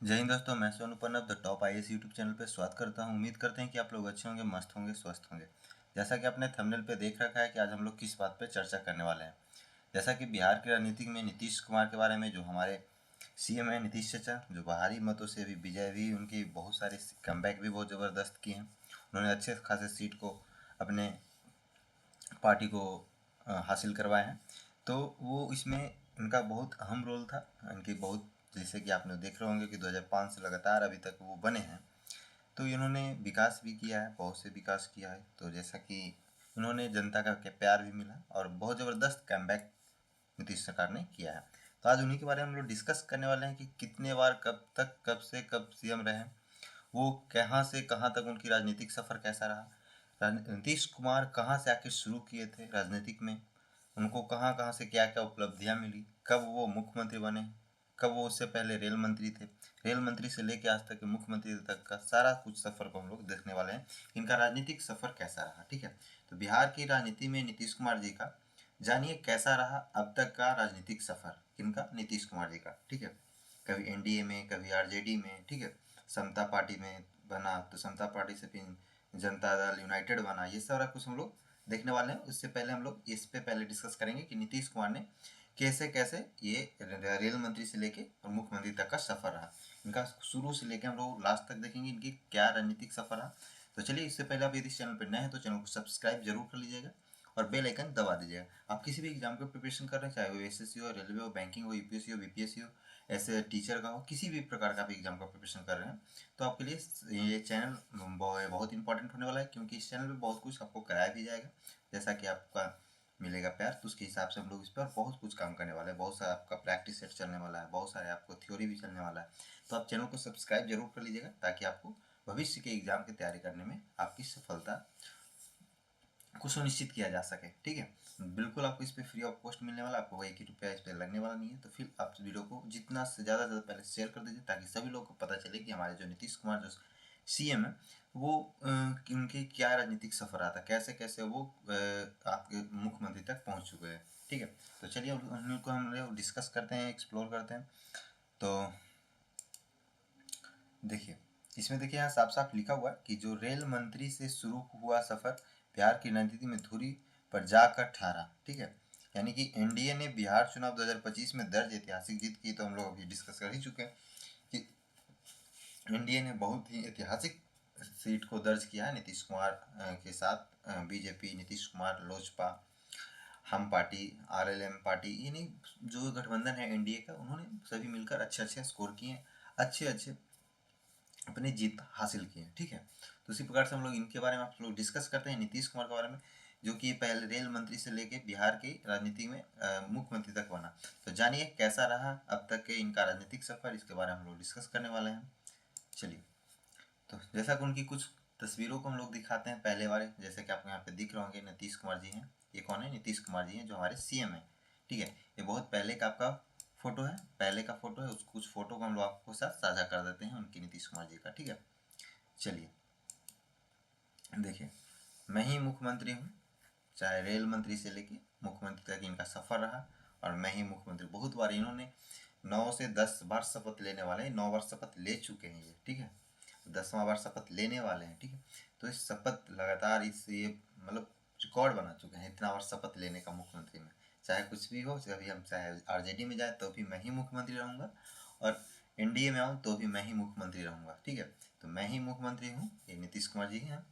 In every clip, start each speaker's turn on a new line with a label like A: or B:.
A: जय हिंद दोस्तों, मैं सोनू पन्नब the top IAS YouTube channel पे स्वागत करता हूं। उम्मीद करते हैं कि आप लोग अच्छे होंगे, मस्त होंगे, स्वस्थ होंगे। जैसा कि आपने थंबनेल पे देख रखा है कि आज हम लोग किस बात पे चर्चा करने वाले हैं। जैसा कि बिहार की राजनीति में नीतीश कुमार के बारे में, जो हमारे सीएम है नीतीश चाचा, जो बाहरी मतों से भी विजय हुई, उनकी बहुत सारी कमबैक भी बहुत ज़बरदस्त की हैं। उन्होंने अच्छे खासे सीट को अपने पार्टी को हासिल करवाए हैं। तो वो इसमें उनका बहुत अहम रोल था। इनकी बहुत, जैसे कि आपने देख रहे होंगे कि 2005 से लगातार अभी तक वो बने हैं। तो इन्होंने विकास भी किया है, बहुत से विकास किया है। तो जैसा कि इन्होंने जनता का प्यार भी मिला और बहुत ज़बरदस्त कमबैक नीतीश सरकार ने किया है। तो आज उन्हीं के बारे में हम लोग डिस्कस करने वाले हैं कि कितने बार, कब तक, कब से कब सीएम रहे, वो कहाँ से कहाँ तक, उनकी राजनीतिक सफ़र कैसा रहा, नीतीश कुमार कहाँ से आके शुरू किए थे राजनीतिक में, उनको कहाँ कहाँ से क्या क्या उपलब्धियाँ मिली, कब वो मुख्यमंत्री बने, कब वो उससे पहले रेल मंत्री थे, रेल मंत्री से लेके आज तक के मुख्यमंत्री तक का सारा कुछ सफ़र को हम लोग देखने वाले हैं। इनका राजनीतिक सफ़र कैसा रहा, ठीक है। तो बिहार की राजनीति में नीतीश कुमार जी का जानिए कैसा रहा अब तक का राजनीतिक सफ़र, किनका, नीतीश कुमार जी का, ठीक है। कभी एनडीए में, कभी आरजेडी में, ठीक है, समता पार्टी में बना, तो समता पार्टी से फिर जनता दल यूनाइटेड बना। ये सारा कुछ हम लोग देखने वाले हैं। उससे पहले हम लोग इस पे पहले डिस्कस करेंगे कि नीतीश कुमार ने कैसे कैसे ये रेल मंत्री से लेके और मुख्यमंत्री तक का सफ़र रहा। इनका शुरू से लेके हम लोग लास्ट तक देखेंगे इनकी क्या राजनीतिक सफ़र रहा। तो चलिए, इससे पहले आप यदि इस चैनल पर नए हैं तो चैनल को सब्सक्राइब जरूर कर लीजिएगा और बेल आइकन दबा दीजिएगा। आप किसी भी एग्जाम का प्रिपरेशन कर रहे हैं, चाहे वो एसएससी हो, रेलवे हो, बैंकिंग हो, यूपीएससी हो, बीपीएससी हो, ऐसे टीचर का हो, किसी भी प्रकार का आप एग्जाम का प्रिपरेशन कर रहे हैं, तो आपके लिए ये चैनल बहुत इंपॉर्टेंट होने वाला है। क्योंकि इस चैनल पे बहुत कुछ आपको कराया भी जाएगा। जैसा कि आपका मिलेगा प्यार, तो उसके हिसाब से हम लोग इस पर बहुत कुछ काम करने वाले हैं। बहुत सारा आपका प्रैक्टिस सेट चलने वाला है, बहुत सारे आपको थ्योरी भी चलने वाला है। तो आप चैनल को सब्सक्राइब जरूर कर लीजिएगा ताकि आपको भविष्य के एग्जाम की तैयारी करने में आपकी सफलता को सुनिश्चित किया जा सके, ठीक है। बिल्कुल आपको इस पर फ्री ऑफ कॉस्ट मिलने वाला, आपको 1 रुपया इस पर लगने वाला नहीं है। तो फिर आप वीडियो को जितना से ज़्यादा पहले शेयर कर दीजिए ताकि सभी लोग को पता चले कि हमारे जो नीतीश कुमार जो सीएम है वो उनकी क्या राजनीतिक सफ़र रहा था, कैसे कैसे वो आपके मुख्यमंत्री तक पहुंच चुके हैं, ठीक है। तो चलिए उनको हम लोग डिस्कस करते हैं, एक्सप्लोर करते हैं। तो देखिए, इसमें देखिए यहाँ साफ साफ लिखा हुआ है कि जो रेल मंत्री से शुरू हुआ सफर बिहार की राजनीति में धुरी पर जाकर ठहरा, ठीक है। यानी कि एनडीए ने बिहार चुनाव 2025 में दर्ज ऐतिहासिक जीत की। तो हम लोग अभी डिस्कस कर ही चुके हैं कि एनडीए ने बहुत ही ऐतिहासिक सीट को दर्ज किया है नीतीश कुमार के साथ। बीजेपी, नीतीश कुमार, लोजपा, हम पार्टी, आरएलएम पार्टी, यानी जो गठबंधन है एनडीए का, उन्होंने सभी मिलकर अच्छे अच्छे स्कोर किए, अच्छे अच्छे अपनी जीत हासिल की है, ठीक है। तो उसी प्रकार से हम लोग इनके बारे में आप लोग डिस्कस करते हैं, नीतीश कुमार के बारे में, जो कि पहले रेल मंत्री से लेके बिहार की राजनीति में मुख्यमंत्री तक बना। तो जानिए कैसा रहा अब तक के इनका राजनीतिक सफर, इसके बारे में हम लोग डिस्कस करने वाले हैं। चलिए, तो जैसा कि उनकी कुछ तस्वीरों को हम लोग दिखाते हैं पहले वाले, जैसे कि आपको यहाँ पे दिख रहे होंगे, नीतीश कुमार जी हैं। ये कौन है? नीतीश कुमार जी हैं, जो हमारे सीएम हैं, ठीक है। ये बहुत पहले का आपका फोटो है, पहले का फोटो है। उस कुछ फोटो को हम लोग आपको साथ साझा कर देते हैं उनकी, नीतीश कुमार जी का, ठीक है। चलिए देखिए, मैं ही मुख्यमंत्री हूँ, चाहे रेल मंत्री से लेके मुख्यमंत्री तक इनका सफ़र रहा। और मैं ही मुख्यमंत्री, बहुत बार इन्होंने 9 से 10 बार शपथ लेने वाले हैं, 9 बार शपथ ले चुके हैं ये, ठीक है। 10वां बार शपथ लेने वाले हैं, ठीक है। तो इस शपथ लगातार इस ये मतलब रिकॉर्ड बना चुके हैं इतना बार शपथ लेने का मुख्यमंत्री में। चाहे कुछ भी हो, कभी हम चाहे आरजेडी में जाए तो भी मैं ही मुख्यमंत्री रहूँगा, और एनडीए में आऊँ तो भी मैं ही मुख्यमंत्री रहूँगा, ठीक है। तो मैं ही मुख्यमंत्री हूँ, ये नीतीश कुमार जी हैं।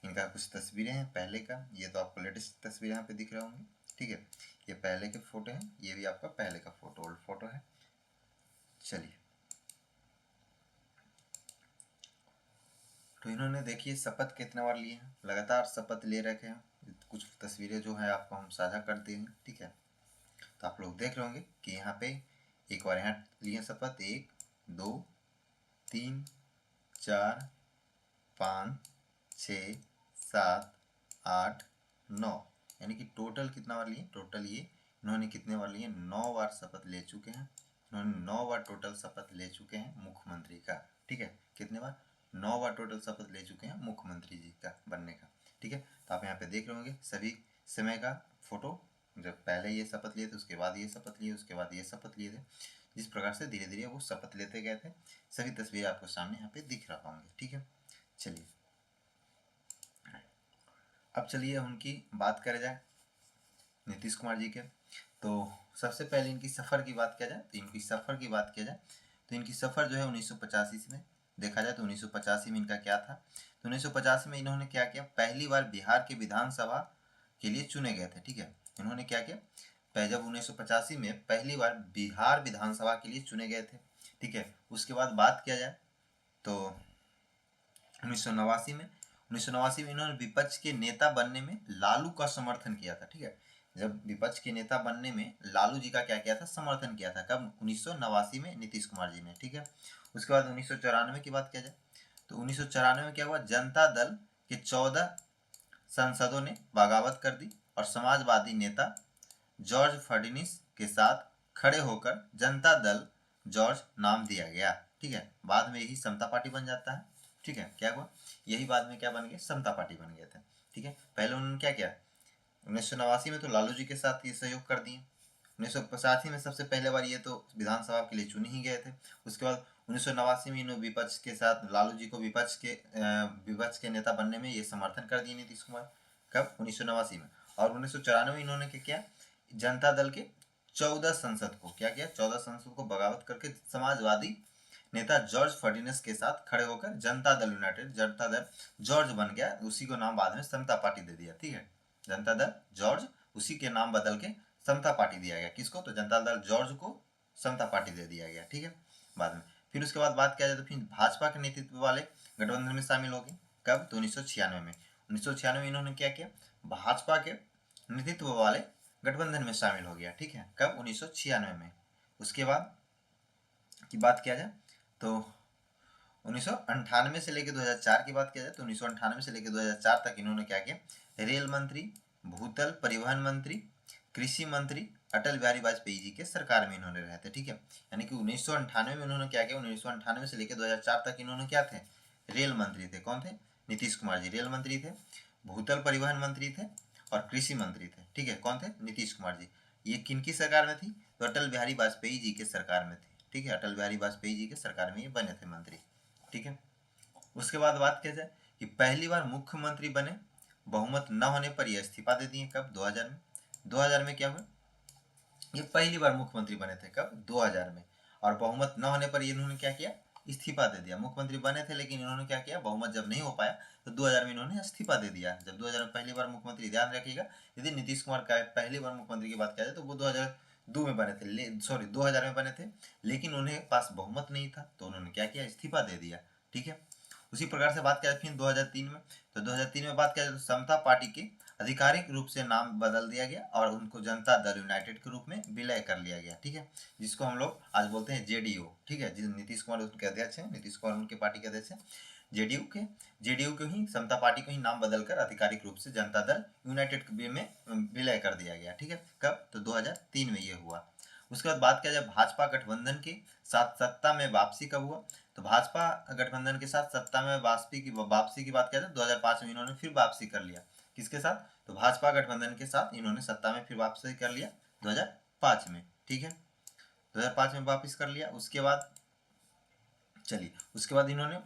A: इनका कुछ तस्वीरें हैं पहले का, ये तो आपको लेटेस्ट तस्वीर यहाँ पे दिख रहे होंगे, ठीक है। ये पहले के फोटो हैं, ये भी आपका पहले का फोटो, ओल्ड फोटो है। चलिए, तो इन्होंने देखिए शपथ कितने बार लिए हैं, लगातार शपथ ले रखे हैं। कुछ तस्वीरें जो है आपको हम साझा कर देंगे, ठीक है। तो आप लोग देख रहे होंगे कि यहाँ पे एक बार यहाँ लिए शपथ, 1 2 3 4 5 6 7 8 9, यानी कि टोटल कितना बार लिए, टोटल ये इन्होंने कितने बार लिए, 9 बार शपथ ले चुके हैं। इन्होंने 9 बार टोटल शपथ ले चुके हैं मुख्यमंत्री का, ठीक है। कितने बार? 9 बार टोटल शपथ ले चुके हैं मुख्यमंत्री जी का बनने का, ठीक है। तो आप यहाँ पे देख रहे होंगे सभी समय का फोटो जब पहले ये शपथ लिए थे, उसके बाद ये शपथ लिए, उसके बाद ये शपथ लिए थे, जिस प्रकार से धीरे धीरे वो शपथ लेते गए थे, सभी तस्वीरें आपको सामने यहाँ पे दिख रहा होंगे। ठीक है, चलिए अब चलिए उनकी बात करें जाए नीतीश कुमार जी के। तो सबसे पहले इनकी सफ़र की बात किया जाए, तो इनकी सफ़र की बात किया जाए तो इनकी सफ़र जो है 1985 में देखा जाए तो 1985 में इनका क्या था। तो 1985 में इन्होंने क्या किया, पहली बार बिहार के विधानसभा के लिए चुने गए थे। ठीक है, इन्होंने क्या किया, जब 1985 में पहली बार बिहार विधानसभा के लिए चुने गए थे। ठीक है, उसके बाद बात किया जाए तो 1989 में इन्होंने विपक्ष के नेता बनने में लालू का समर्थन किया था। ठीक है, जब विपक्ष के नेता बनने में लालू जी का क्या किया था, समर्थन किया था। कब, 1989 में नीतीश कुमार जी ने। ठीक है, उसके बाद 1994 की बात किया जाए तो 1994 में क्या हुआ, जनता दल के 14 सांसदों ने बगावत कर दी और समाजवादी नेता जॉर्ज फर्डिनिस के साथ खड़े होकर जनता दल जॉर्ज नाम दिया गया। ठीक है, बाद में यही समता पार्टी बन जाता है। ठीक है, क्या हुआ, यही बाद में क्या बन गया, समता पार्टी बन गए थे। ठीक है, पहले उन्होंने क्या किया, 1989 में तो लालू जी के साथ ये सहयोग कर दिए। 1985 में सबसे पहले बार ये तो विधानसभा के लिए चुने ही गए थे। उसके बाद 1989 में इन्होंने विपक्ष के साथ लालू जी को विपक्ष के नेता बनने में ये समर्थन कर दिए नीतीश कुमार। कब, 1989 में। और 1994 में इन्होंने क्या किया, जनता दल के 14 संसद को क्या किया, 14 संसद को बगावत करके समाजवादी नेता जॉर्ज फर्डिनस के साथ खड़े होकर जनता दल यूनाइटेड, जनता दल जॉर्ज बन गया, उसी को नाम बाद में समता पार्टी दे दिया। ठीक है, जनता दल जॉर्ज, उसी के नाम बदल के समता पार्टी दिया गया। किसको, तो जनता दल जॉर्ज को समता पार्टी दे दिया गया। ठीक है, बाद में फिर उसके बाद बात किया जाए तो फिर भाजपा के नेतृत्व वाले गठबंधन में शामिल हो गए। कब, तो 1996 में। 1996 में इन्होंने क्या किया, भाजपा के नेतृत्व वाले गठबंधन में शामिल हो गया। ठीक है, कब, 1996 में। उसके बाद की बात किया जाए तो 1998 से लेकर 2004 की बात किया जाए तो 1998 से लेकर 2004 तक इन्होंने क्या किया, रेल मंत्री, भूतल परिवहन मंत्री, कृषि मंत्री अटल बिहारी वाजपेयी जी के सरकार में इन्होंने रहे थे। ठीक है, यानी कि 1998 में इन्होंने क्या किया, 1998 से लेकर 2004 तक इन्होंने क्या थे, रेल मंत्री थे। कौन थे, नीतीश कुमार जी रेल मंत्री थे, भूतल परिवहन मंत्री थे और कृषि मंत्री थे। ठीक है, कौन थे, नीतीश कुमार जी। ये किनकी सरकार में थी, तो अटल बिहारी वाजपेयी जी के सरकार में थी। ठीक है, अटल बिहारी वाजपेयी जी के सरकार में ये बने थे मंत्री। ठीक है, उसके बाद बात किया जाए कि पहली बार मुख्यमंत्री बने, बहुमत न होने पर ये इस्तीफा दे दिए। कब, 2000 में। 2000 में क्या हुआ, ये पहली बार मुख्यमंत्री बने थे। कब, 2000 में। और बहुमत न होने पर इन्होंने क्या किया, इस्तीफा दे दिया। मुख्यमंत्री बने थे लेकिन इन्होंने क्या किया, बहुमत जब नहीं हो पाया तो 2000 में इन्होंने इस्तीफा दे दिया। जब 2000 में पहली बार मुख्यमंत्री, ध्यान रखिएगा, यदि नीतीश कुमार का पहली बार मुख्यमंत्री की बात किया जाए तो वो 2002 में बने थे, सॉरी 2000 में बने थे, लेकिन उन्हें पास बहुमत नहीं था तो उन्होंने क्या किया, इस्तीफा दे दिया। ठीक है, उसी प्रकार से बात किया फिर 2003 में। तो 2003 में बात किया जाए तो समता पार्टी के आधिकारिक रूप से नाम बदल दिया गया और उनको जनता दल यूनाइटेड के रूप में विलय कर लिया गया। ठीक है, जिसको हम लोग आज बोलते हैं जेडीयू। ठीक है, जिस नीतीश कुमार उनके अध्यक्ष हैं, नीतीश कुमार उनके पार्टी के अध्यक्ष हैं, जेडीयू को ही, समता पार्टी को ही नाम बदलकर आधिकारिक रूप से जनता दल यूनाइटेड में विलय कर दिया गया। ठीक है, कब, तो 2003 में ये हुआ। उसके बाद बात किया जाए भाजपा गठबंधन के साथ सत्ता में वापसी कब हुआ, तो भाजपा गठबंधन के साथ सत्ता में वापसी की बात किया जाए 2005 में इन्होंने फिर वापसी कर लिया। किसके साथ, तो भाजपा गठबंधन के साथ इन्होंने सत्ता में फिर वापसी कर लिया 2005 में। ठीक है, 2005 में वापस कर लिया। उसके बाद चलिए, उसके बाद इन्होंने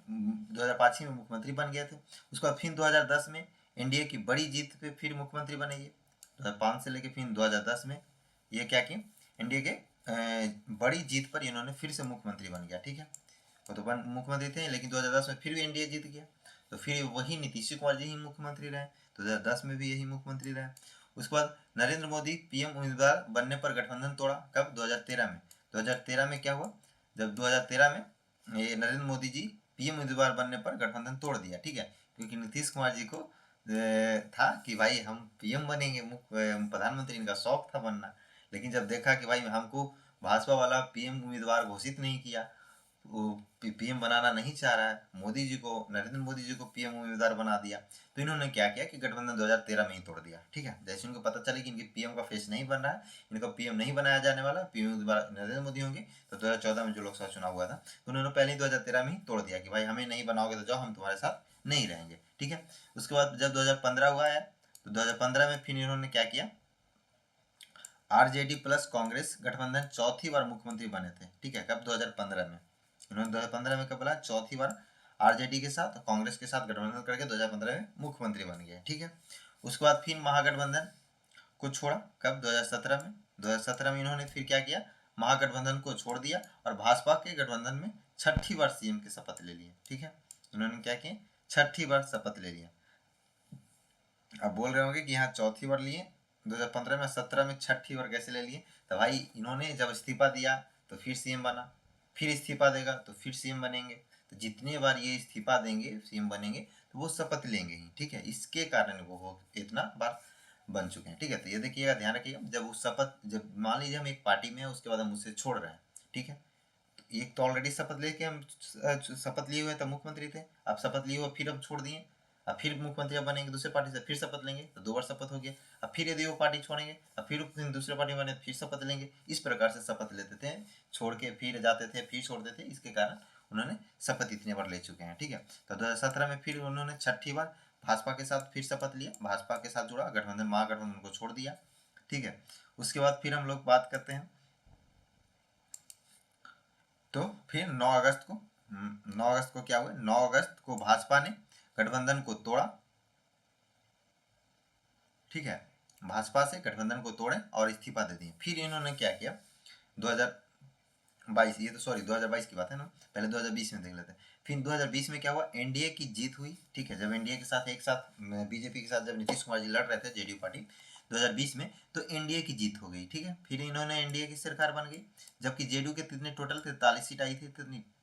A: 2005 में मुख्यमंत्री बन गए थे। उसके बाद फिर 2010 में एनडीए की बड़ी जीत पे फिर मुख्यमंत्री बने ये। 2005 से लेके फिर 2010 में ये क्या किए, एनडीए के बड़ी जीत पर इन्होंने फिर से मुख्यमंत्री बन गया। ठीक है, वो तो मुख्यमंत्री थे लेकिन 2010 में फिर भी एनडीए जीत गया, तो फिर वही नीतीश कुमार जी ही मुख्यमंत्री रहे। 2010 में भी यही मुख्यमंत्री रहे। उसके बाद नरेंद्र मोदी पीएम उम्मीदवार बनने पर गठबंधन तोड़ा। कब, 2013 में। 2013 में क्या हुआ, जब 2013 में ये नरेंद्र मोदी जी पीएम उम्मीदवार बनने पर गठबंधन तोड़ दिया। ठीक है, क्योंकि नीतीश कुमार जी को था कि भाई हम पीएम बनेंगे, प्रधानमंत्री इनका शौक था बनना, लेकिन जब देखा कि भाई हमको भाजपा वाला पीएम उम्मीदवार घोषित नहीं किया, वो पीएम बनाना नहीं चाह रहा है, नरेंद्र मोदी जी को पीएम उम्मीदवार बना दिया, तो इन्होंने क्या किया कि गठबंधन 2013 में ही तोड़ दिया। ठीक है, जैसे उनको पता चले कि इनके पीएम का फेस नहीं बन रहा है, इनका पीएम नहीं बनाया जाने वाला, पीएम उम्मीदवार नरेंद्र मोदी होंगे, तो 2014 में जो लोकसभा चुनाव हुआ था तो उन्होंने पहले ही 2013 में ही तोड़ दिया कि भाई हमें नहीं बनाओगे तो जाओ, हम तुम्हारे साथ नहीं रहेंगे। ठीक है, उसके बाद जब 2015 हुआ है तो 2015 में फिर इन्होंने क्या किया, आरजेडी प्लस कांग्रेस गठबंधन चौथी बार मुख्यमंत्री बने थे, ठीक है, कब? 2015 में। इन्होंने 2015 में कब बोला? चौथी बार आरजेडी के साथ कांग्रेस के साथ गठबंधन करके 2015 में मुख्यमंत्री बन गए, ठीक है। उसके बाद फिर महागठबंधन को छोड़ा, कब? 2017 में। 2017 में इन्होंने फिर क्या किया? महागठबंधन को छोड़ दिया और भाजपा के गठबंधन में छठी बार सीएम की शपथ ले लिए, ठीक है। इन्होंने क्या किया? छठी बार शपथ ले लिया। अब बोल रहे होंगे कि यहाँ चौथी बार लिए, 2015 में, 17 में छठी बार कैसे ले लिए? तो भाई इन्होंने जब इस्तीफा दिया तो फिर सीएम बना, फिर इस्तीफा देगा तो फिर सीएम बनेंगे, तो जितने बार ये इस्तीफा देंगे सीएम बनेंगे तो वो शपथ लेंगे ही, ठीक है। इसके कारण वो इतना बार बन चुके हैं, ठीक है। तो ये देखिएगा, ध्यान रखिएगा, जब वो शपथ, जब मान लीजिए हम एक पार्टी में हैं, उसके बाद हम उसे छोड़ रहे हैं, ठीक है, तो एक तो ऑलरेडी शपथ लेके हम शपथ लिए हुए, तब मुख्यमंत्री थे, अब शपथ लिए हुए फिर अब छोड़ दिए, अब फिर मुख्यमंत्री अब बनेंगे दूसरे पार्टी से, फिर शपथ लेंगे तो 2 बार शपथ हो गया। अब फिर यदि वो पार्टी छोड़ेंगे, अब फिर दूसरे पार्टी बने फिर शपथ लेंगे, इस प्रकार से शपथ लेते थे, छोड़ के फिर जाते थे, फिर छोड़ते थे, इसके कारण उन्होंने शपथ इतने बार ले चुके हैं, ठीक है। तो 2017 में फिर उन्होंने छठी बार भाजपा के साथ फिर शपथ लिया, भाजपा के साथ जुड़ा, गठबंधन महागठबंधन को छोड़ दिया, ठीक है। उसके बाद फिर हम लोग बात करते हैं, तो फिर 9 अगस्त को 9 अगस्त को क्या हुआ? 9 अगस्त को भाजपा ने गठबंधन को तोड़ा, ठीक है, भाजपा से गठबंधन को तोड़े और इस्तीफा दे दिए। फिर इन्होंने क्या किया? 2022, ये तो सॉरी 2022 की बात है ना, पहले 2020 में देख लेते हैं। फिर 2020 में क्या हुआ? एनडीए की जीत हुई, ठीक है, जब एनडीए के साथ एक साथ बीजेपी के साथ जब नीतीश कुमार जी लड़ रहे थे, जेडीयू पार्टी, 2020 में, तो एनडीए की जीत हो गई, ठीक है। फिर इन्होंने एनडीए की सरकार बन गई, जबकि जेडीयू के कितने टोटल 43 सीट आई थी,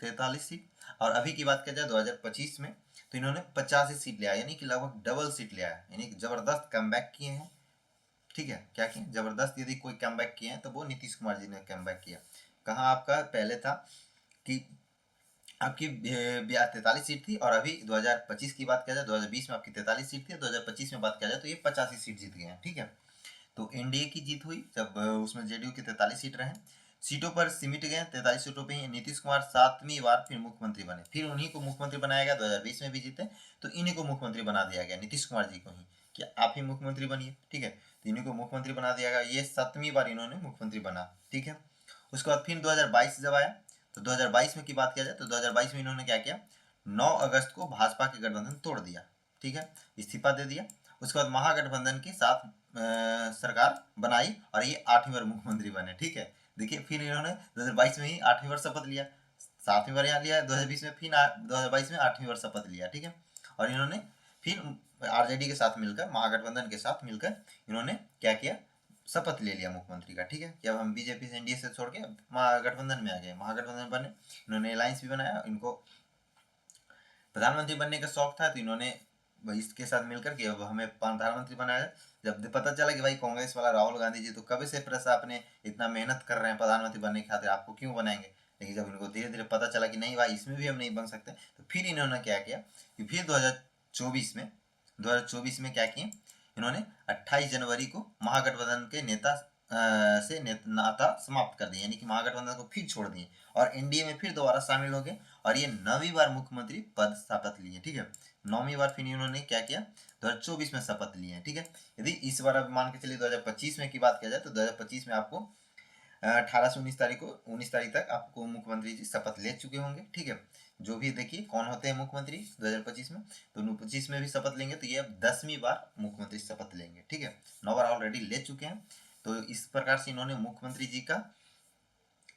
A: 43 सीट। और अभी की बात किया जाए 2025 में, तो इन्होंने 85 सीट ले आया, यानी कि लगभग डबल सीट ले आया, यानी कि जबरदस्त कमबैक किए हैं, ठीक है। क्या किए? जबरदस्त यदि कोई कमबैक किए हैं तो वो नीतीश कुमार जी ने कमबैक किया। कहाँ आपका पहले था कि आपकी 43 सीट थी, और अभी 2025 की बात किया जाए, 2020 में आपकी 43 सीट थी, 2025 में बात किया जाए तो ये 85 सीट जीत गए हैं, ठीक है। तो एनडीए की जीत हुई, जब उसमें जेडीयू की 43 सीट रहे, सीटों पर सिमट गए, 43 सीटों पे ही नीतीश कुमार 7वीं बार फिर मुख्यमंत्री बने, फिर उन्हीं को मुख्यमंत्री बनाया गया, 2020 में भी जीते तो इन्हीं को मुख्यमंत्री बना दिया गया, नीतीश कुमार जी को ही, कि आप ही मुख्यमंत्री बनिए, ठीक है। तो इन्हीं को मुख्यमंत्री बना दिया गया, ये 7वीं बार इन्होंने मुख्यमंत्री बना, ठीक है। उसके बाद फिर 2022 जब आया, तो 2022 में की बात किया जाए तो 2022 में इन्होंने क्या किया? 9 अगस्त को भाजपा के गठबंधन तोड़ दिया, ठीक है, इस्तीफा दे दिया। उसके बाद महागठबंधन के साथ सरकार बनाई और ये 8वीं बार मुख्यमंत्री बने, ठीक है। देखिए, फिर इन्होंने 2022 में ही 8वीं बार शपथ लिया, 7वीं बार यहाँ लिया, 2020 में फिर 2022 में 8वीं बार शपथ लिया, ठीक है। और इन्होंने फिर आरजेडी के साथ मिलकर, महागठबंधन के साथ मिलकर इन्होंने क्या किया? शपथ ले लिया मुख्यमंत्री का, ठीक है, कि अब हम बीजेपी से, एनडीए से छोड़ के महागठबंधन में आ गए, महागठबंधन बने, इन्होंने अलायंस भी बनाया, इनको प्रधानमंत्री बनने का शौक था, तो इन्होंने इसके साथ मिलकर के अब हमें प्रधानमंत्री बनाया। जब पता चला कि भाई कांग्रेस वाला राहुल गांधी जी तो कब से प्रेस आपने इतना मेहनत कर रहे हैं प्रधानमंत्री बनने की खातिर, आपको क्यों बनाएंगे, लेकिन जब इनको धीरे धीरे पता चला कि नहीं भाई इसमें भी हम नहीं बन सकते, तो फिर इन्होंने क्या किया कि फिर 2024 में क्या किए? इन्होंने 28 जनवरी को महागठबंधन के नेता से नाता समाप्त कर दिया, यानी कि महागठबंधन को फिर छोड़ दिए और एनडीए में फिर दोबारा शामिल हो गए, और ये 9वीं बार मुख्यमंत्री पद शपथ लिए, ठीक है। 9वीं बार फिर इन्होंने क्या किया? 2024 में शपथ लिए, ठीक है। यदि इस बार अब मान के चलिए 2025 में की बात किया जाए तो 2025 में आपको 18 से 19 तारीख को, 19 तारीख तक आपको मुख्यमंत्री जी शपथ ले चुके होंगे, ठीक है। जो भी देखिए कौन होते हैं मुख्यमंत्री 2025 में, तो 2025 में भी शपथ लेंगे, तो ये अब 10वीं बार मुख्यमंत्री शपथ लेंगे, ठीक है। 9 बार ऑलरेडी ले चुके हैं। तो इस प्रकार से इन्होंने मुख्यमंत्री जी का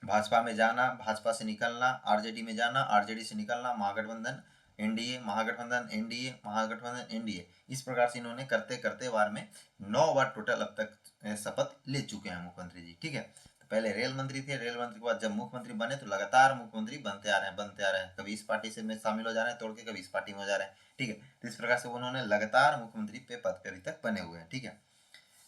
A: भाजपा में जाना, भाजपा से निकलना, आरजेडी में जाना, आरजेडी से निकलना, महागठबंधन, एनडीए, महागठबंधन, एनडीए, महागठबंधन, एनडीए, इस प्रकार से इन्होंने करते करते बार में 9 बार टोटल अब तक शपथ ले चुके हैं मुख्यमंत्री जी, ठीक है। तो पहले रेल मंत्री थे, रेल मंत्री के बाद जब मुख्यमंत्री बने तो लगातार मुख्यमंत्री बनते आ रहे हैं, कभी इस पार्टी से में शामिल हो जा रहे हैं तोड़ के, कभी इस पार्टी में हो जा रहे हैं, ठीक है। तो इस प्रकार से उन्होंने लगातार मुख्यमंत्री पे पद पे अभी तक बने हुए हैं, ठीक है।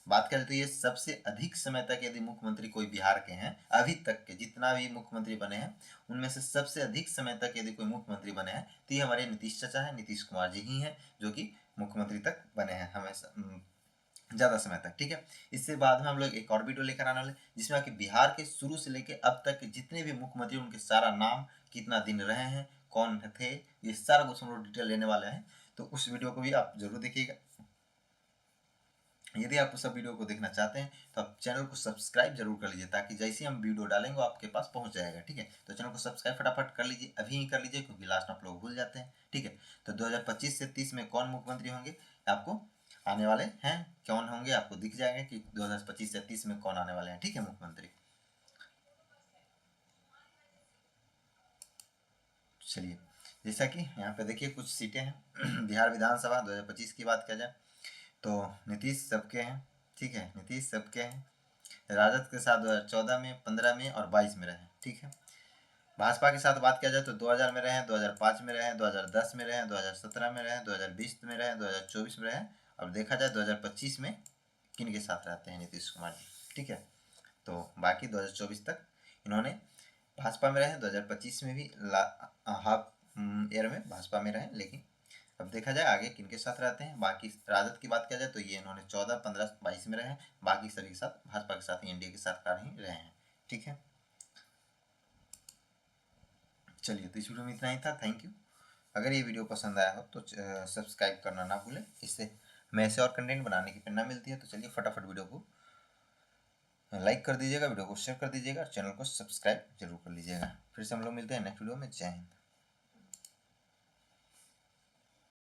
A: बात करें तो ये सबसे अधिक समय तक यदि मुख्यमंत्री कोई बिहार के हैं, अभी तक के जितना भी मुख्यमंत्री बने हैं उनमें से सबसे अधिक समय तक यदि कोई मुख्यमंत्री बने हैं तो ये हमारे नीतीश चाचा हैं, नीतीश कुमार जी ही हैं, जो कि मुख्यमंत्री तक बने हैं हमेशा ज़्यादा समय तक, ठीक है। इससे बाद में हम लोग एक और वीडियो लेकर आने वाले जिसमें कि बिहार के शुरू से लेकर अब तक के जितने भी मुख्यमंत्री उनके सारा नाम, कितना दिन रहे हैं, कौन थे, ये सारा कुछ हम लोग डिटेल लेने वाले हैं, तो उस वीडियो को भी आप जरूर देखिएगा। यदि आप सब वीडियो को देखना चाहते हैं तो आप चैनल को सब्सक्राइब जरूर कर लीजिए, ताकि जैसे हम वीडियो डालेंगे वो आपके पास पहुंच जाएगा। ठीक है, तो चैनल को सब्सक्राइब फटाफट कर लीजिए, अभी ही कर लीजिए, क्योंकि लास्ट आप लोग भूल जाते हैं। ठीक है, तो 2025 से 30 में कौन मुख्यमंत्री होंगे आपको आने वाले हैं, कौन होंगे आपको दिख जाएगा कि 2025 से 30 में कौन आने वाले हैं। ठीक है, मुख्यमंत्री। चलिए, जैसा कि यहाँ पे देखिए कुछ सीटें हैं बिहार विधानसभा 2025 की बात किया जाए तो नीतीश सबके हैं। ठीक है, नीतीश सबके हैं। राजद के साथ 2014 में, 15 में और 22 में रहे। ठीक है, भाजपा के साथ बात किया जाए तो 2000 में रहे, 2005 में रहे, 2010 में रहे, 2017 में रहे, 2020 में रहे, 2024 में रहे। अब देखा जाए 2025 में किन के साथ रहते हैं नीतीश कुमार जी। ठीक है, तो बाकी 2024 तक इन्होंने भाजपा में रहे, 2025 में भी हाफ ईयर में भाजपा में रहे, लेकिन अब देखा जाए आगे किन के साथ रहते हैं। बाकी राजद की बात किया जाए तो ये इन्होंने 14, 15, 22 में रहे हैं, बाकी सभी के साथ भाजपा के साथ एनडीए की सरकार ही रहे हैं। ठीक है, चलिए, तो इस वीडियो में इतना ही था। Thank you. अगर ये वीडियो पसंद आया हो तो सब्सक्राइब करना ना भूलें, इससे हमें ऐसे और कंटेंट बनाने की प्रेरणा मिलती है। तो चलिए फटाफट वीडियो को लाइक कर दीजिएगा, वीडियो को शेयर कर दीजिएगा और चैनल को सब्सक्राइब जरूर कर लीजिएगा। फिर से हम लोग मिलते हैं नेक्स्ट वीडियो में। जय हिंद।